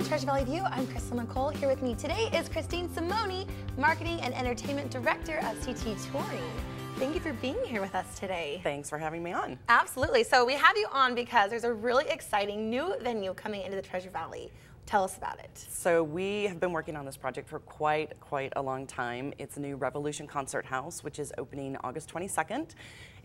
Treasure Valley View. I'm Crystal Nicole. Here with me today is Kristine Simoni, Marketing and Entertainment Director of CT Touring. Thank you for being here with us today. Thanks for having me on. Absolutely. So we have you on because there's a really exciting new venue coming into the Treasure Valley. Tell us about it. So we have been working on this project for quite a long time. It's a new Revolution Concert House, which is opening August 22nd.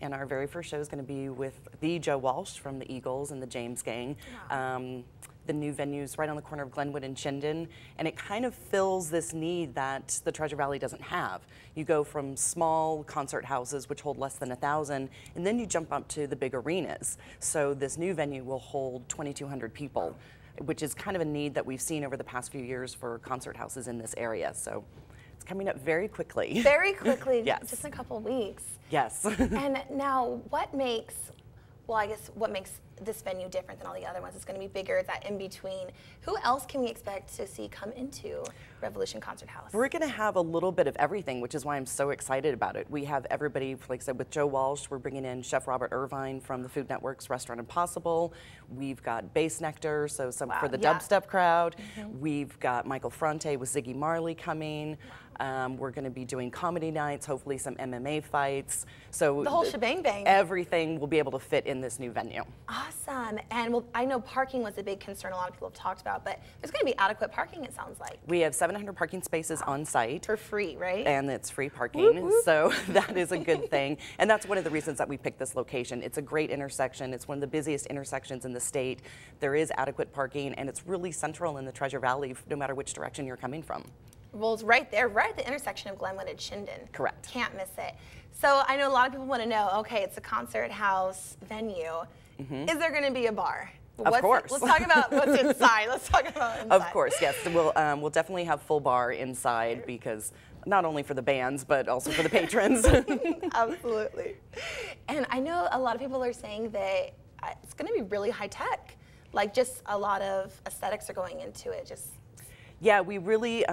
And our very first show is going to be with the Joe Walsh from the Eagles and the James Gang. Wow. The new venue's right on the corner of Glenwood and Chinden, and it kind of fills this need that the Treasure Valley doesn't have. You go from small concert houses, which hold less than 1,000, and then you jump up to the big arenas. So this new venue will hold 2,200 people, which is kind of a need that we've seen over the past few years for concert houses in this area. So it's coming up very quickly. Very quickly, yes. Just in a couple of weeks. Yes. And now what makes, well, I guess what makes this venue different than all the other ones? It's going to be bigger, it's that in between. Who else can we expect to see come into Revolution Concert House? We're going to have a little bit of everything, which is why I'm so excited about it. We have everybody, like I said, with Joe Walsh, we're bringing in Chef Robert Irvine from the Food Network's Restaurant Impossible. We've got Bass Nectar, so some for the dubstep crowd. We've got Michael Fronte with Ziggy Marley coming. We're going to be doing comedy nights, hopefully some MMA fights. So the whole shebang bang. Everything will be able to fit in this new venue. Awesome. And well, I know parking was a big concern a lot of people have talked about, but there's going to be adequate parking, it sounds like. We have 700 parking spaces on site. For free, right? And it's free parking, whoop, whoop. So that is a good thing. And that's one of the reasons that we picked this location. It's a great intersection. It's one of the busiest intersections in the state. There is adequate parking, and it's really central in the Treasure Valley, no matter which direction you're coming from. Well, it's right there, right at the intersection of Glenwood and Chinden. Correct. Can't miss it. So I know a lot of people want to know, okay, it's a concert house venue. Is there going to be a bar? Of course. Let's talk about what's inside. Let's talk about inside. Of course, yes. We'll definitely have full bar inside, because not only for the bands, but also for the patrons. Absolutely. And I know a lot of people are saying that it's going to be really high tech. Like, just a lot of aesthetics are going into it. Yeah, we really,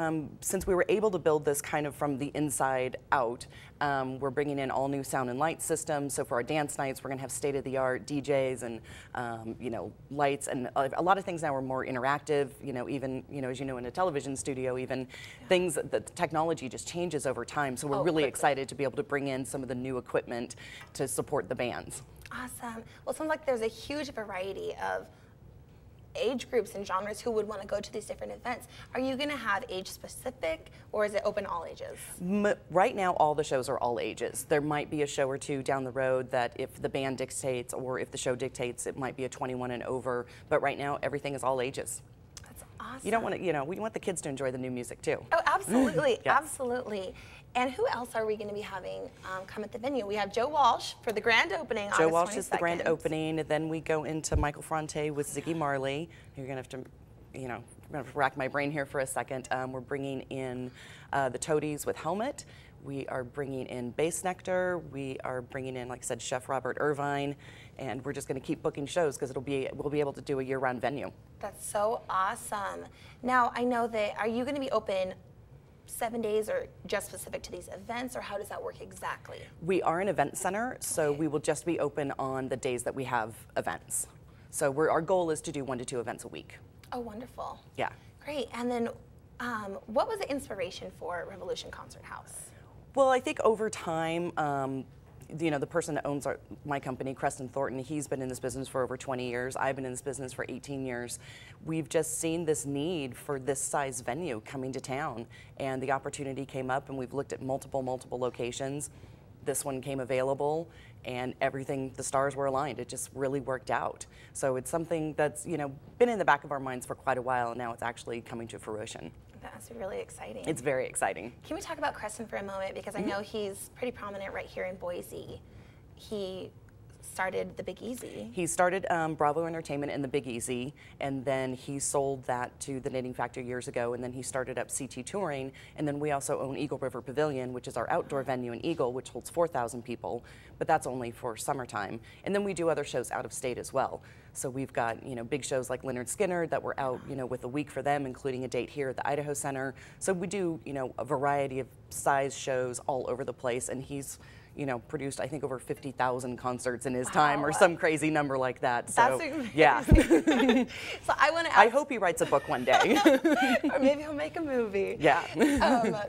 since we were able to build this kind of from the inside out, we're bringing in all new sound and light systems. So for our dance nights, we're going to have state-of-the-art DJs and, lights, and a lot of things now are more interactive. Even, as you know, in a television studio, even things, the technology just changes over time. So we're really excited to be able to bring in some of the new equipment to support the bands. Awesome. Well, it sounds like there's a huge variety of age groups and genres who would want to go to these different events. Are you going to have age specific, or is it open all ages? Right now, all the shows are all ages. There might be a show or two down the road that if the band dictates or if the show dictates, it might be a 21 and over. But right now, everything is all ages. That's awesome. You don't want to, we want the kids to enjoy the new music too. Oh, absolutely, Yes. Absolutely. And who else are we going to be having come at the venue? We have Joe Walsh for the grand opening. Joe Walsh is the grand opening, and then we go into Michael Fronte with Ziggy Marley. You're going to have to, I'm going to rack my brain here for a second. We're bringing in the Toadies with Helmet. We are bringing in Bass Nectar. We are bringing in, like I said, Chef Robert Irvine, and we're just going to keep booking shows because we'll be able to do a year-round venue. That's so awesome. Now, I know that, are you going to be open 7 days or just specific to these events, or how does that work exactly? We are an event center, so we will just be open on the days that we have events. So our goal is to do 1 to 2 events a week. Oh, wonderful. Yeah. Great. And then what was the inspiration for Revolution Concert House? Well, I think over time, the person that owns my company, Kristine Thornton, he's been in this business for over 20 years. I've been in this business for 18 years. We've just seen this need for this size venue coming to town, and the opportunity came up, and we've looked at multiple locations. This one came available, and everything, the stars were aligned. It just really worked out. So it's something that's, been in the back of our minds for quite a while, and now it's actually coming to fruition. That's really exciting. It's very exciting. Can we talk about Kristine for a moment? Because I know he's pretty prominent right here in Boise. He started the Big Easy. He started Bravo Entertainment and the Big Easy, and then he sold that to the Knitting Factory years ago, and then he started up CT Touring, and then we also own Eagle River Pavilion, which is our outdoor venue in Eagle, which holds 4,000 people, but that's only for summertime. And then we do other shows out of state as well. So we've got, you know, big shows like Leonard Skinner that we're out, you know, with a week for them, including a date here at the Idaho Center. So we do, you know, a variety of size shows all over the place, and he's, you know, produced, I think, over 50,000 concerts in his time, or some crazy number like that. So, that's amazing. Yeah. So I want to ask, I hope he writes a book one day. or maybe he'll make a movie. Yeah.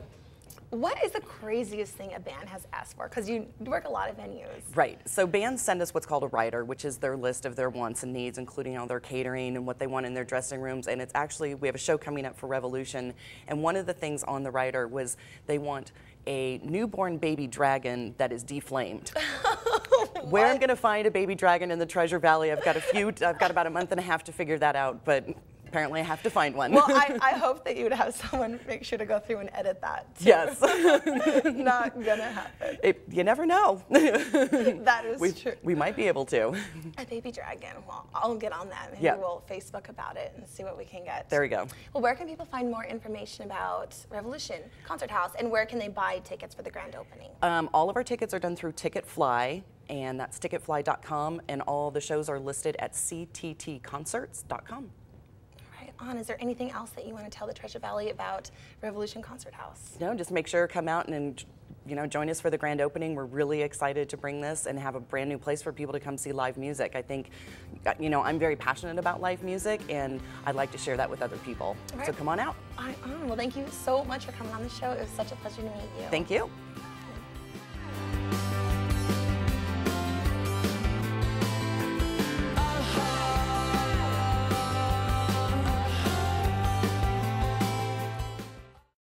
What is the craziest thing a band has asked for? Because you work a lot of venues. Right. So bands send us what's called a rider, which is their list of their wants and needs, including all their catering and what they want in their dressing rooms. And it's actually, we have a show coming up for Revolution, and one of the things on the rider was they want a newborn baby dragon that is deflamed. Where I'm going to find a baby dragon in the Treasure Valley, I've got about a month and a half to figure that out, but apparently I have to find one. Well, I hope that you would have someone make sure to go through and edit that, too. Yes. Not gonna happen. You never know. That is true. We might be able to. A baby dragon. Well, I'll get on that. Maybe we'll Facebook about it and see what we can get. There we go. Well, where can people find more information about Revolution Concert House, and where can they buy tickets for the grand opening? All of our tickets are done through Ticketfly, and that's ticketfly.com, and all the shows are listed at cttconcerts.com. Is there anything else that you want to tell the Treasure Valley about Revolution Concert House? No, just make sure to come out and you know, join us for the grand opening. We're really excited to bring this and have a brand new place for people to come see live music. I think, you know, I'm very passionate about live music, and I'd like to share that with other people. Right. So come on out. Well, thank you so much for coming on the show. It was such a pleasure to meet you. Thank you.